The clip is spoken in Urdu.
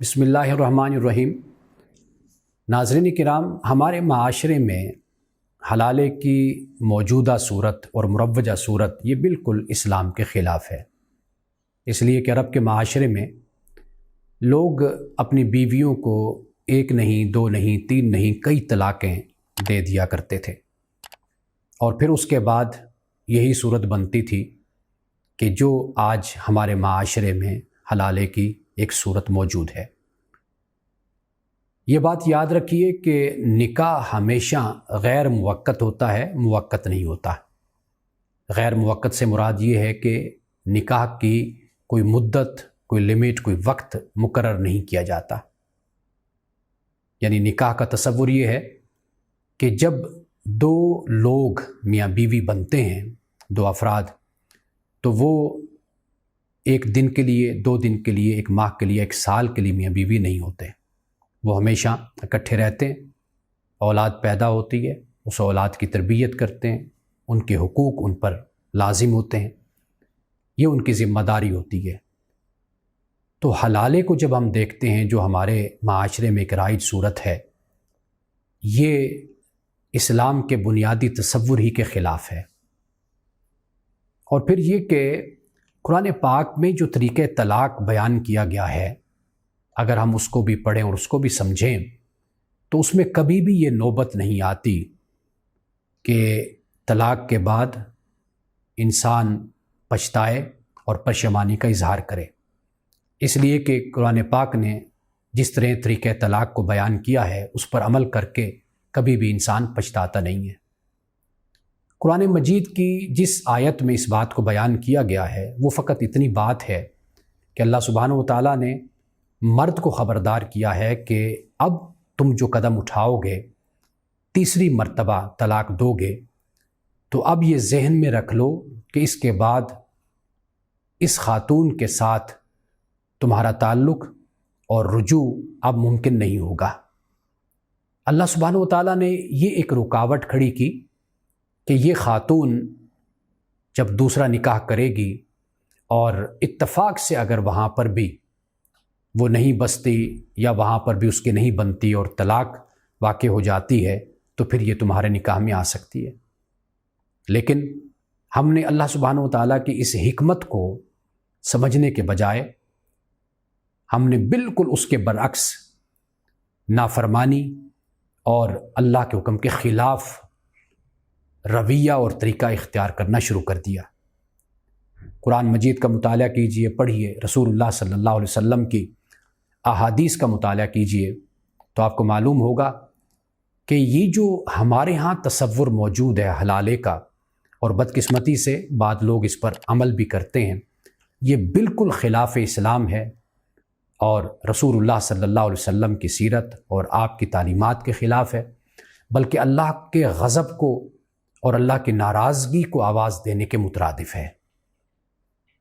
بسم اللہ الرحمن الرحیم۔ ناظرین کرام، ہمارے معاشرے میں حلالے کی موجودہ صورت اور مروجہ صورت یہ بالکل اسلام کے خلاف ہے، اس لیے کہ عرب کے معاشرے میں لوگ اپنی بیویوں کو ایک نہیں، دو نہیں، تین نہیں، کئی طلاقیں دے دیا کرتے تھے، اور پھر اس کے بعد یہی صورت بنتی تھی کہ جو آج ہمارے معاشرے میں حلالے کی ایک صورت موجود ہے۔ یہ بات یاد رکھیے کہ نکاح ہمیشہ غیر موقت ہوتا ہے، موقت نہیں ہوتا۔ غیر موقت سے مراد یہ ہے کہ نکاح کی کوئی مدت، کوئی لمٹ، کوئی وقت مقرر نہیں کیا جاتا۔ یعنی نکاح کا تصور یہ ہے کہ جب دو لوگ میاں بیوی بنتے ہیں، دو افراد، تو وہ ایک دن کے لیے، دو دن کے لیے، ایک ماہ کے لیے، ایک سال کے لیے میاں بیوی نہیں ہوتے، وہ ہمیشہ اکٹھے رہتے ہیں، اولاد پیدا ہوتی ہے، اس اولاد کی تربیت کرتے ہیں، ان کے حقوق ان پر لازم ہوتے ہیں، یہ ان کی ذمہ داری ہوتی ہے۔ تو حلالے کو جب ہم دیکھتے ہیں جو ہمارے معاشرے میں ایک رائج صورت ہے، یہ اسلام کے بنیادی تصور ہی کے خلاف ہے۔ اور پھر یہ کہ قرآن پاک میں جو طریقہ طلاق بیان کیا گیا ہے، اگر ہم اس کو بھی پڑھیں اور اس کو بھی سمجھیں تو اس میں کبھی بھی یہ نوبت نہیں آتی کہ طلاق کے بعد انسان پچھتائے اور پشیمانی کا اظہار کرے، اس لیے کہ قرآن پاک نے جس طرح طریقہ طلاق کو بیان کیا ہے اس پر عمل کر کے کبھی بھی انسان پچھتاتا نہیں ہے۔ قرآن مجید کی جس آیت میں اس بات کو بیان کیا گیا ہے وہ فقط اتنی بات ہے کہ اللہ سبحانہ و تعالیٰ نے مرد کو خبردار کیا ہے کہ اب تم جو قدم اٹھاؤ گے، تیسری مرتبہ طلاق دو گے، تو اب یہ ذہن میں رکھ لو کہ اس کے بعد اس خاتون کے ساتھ تمہارا تعلق اور رجوع اب ممکن نہیں ہوگا۔ اللہ سبحانہ و تعالیٰ نے یہ ایک رکاوٹ کھڑی کی کہ یہ خاتون جب دوسرا نکاح کرے گی اور اتفاق سے اگر وہاں پر بھی وہ نہیں بستی یا وہاں پر بھی اس کی نہیں بنتی اور طلاق واقع ہو جاتی ہے تو پھر یہ تمہارے نکاح میں آ سکتی ہے۔ لیکن ہم نے اللہ سبحانہ و تعالیٰ کی اس حکمت کو سمجھنے کے بجائے ہم نے بالکل اس کے برعکس نافرمانی اور اللہ کے حکم کے خلاف رویہ اور طریقہ اختیار کرنا شروع کر دیا۔ قرآن مجید کا مطالعہ کیجئے، پڑھیے، رسول اللہ صلی اللہ علیہ وسلم کی احادیث کا مطالعہ کیجئے تو آپ کو معلوم ہوگا کہ یہ جو ہمارے ہاں تصور موجود ہے حلالے کا، اور بدقسمتی سے بعض لوگ اس پر عمل بھی کرتے ہیں، یہ بالکل خلاف اسلام ہے اور رسول اللہ صلی اللہ علیہ وسلم کی سیرت اور آپ کی تعلیمات کے خلاف ہے، بلکہ اللہ کے غضب کو اور اللہ کی ناراضگی کو آواز دینے کے مترادف ہے۔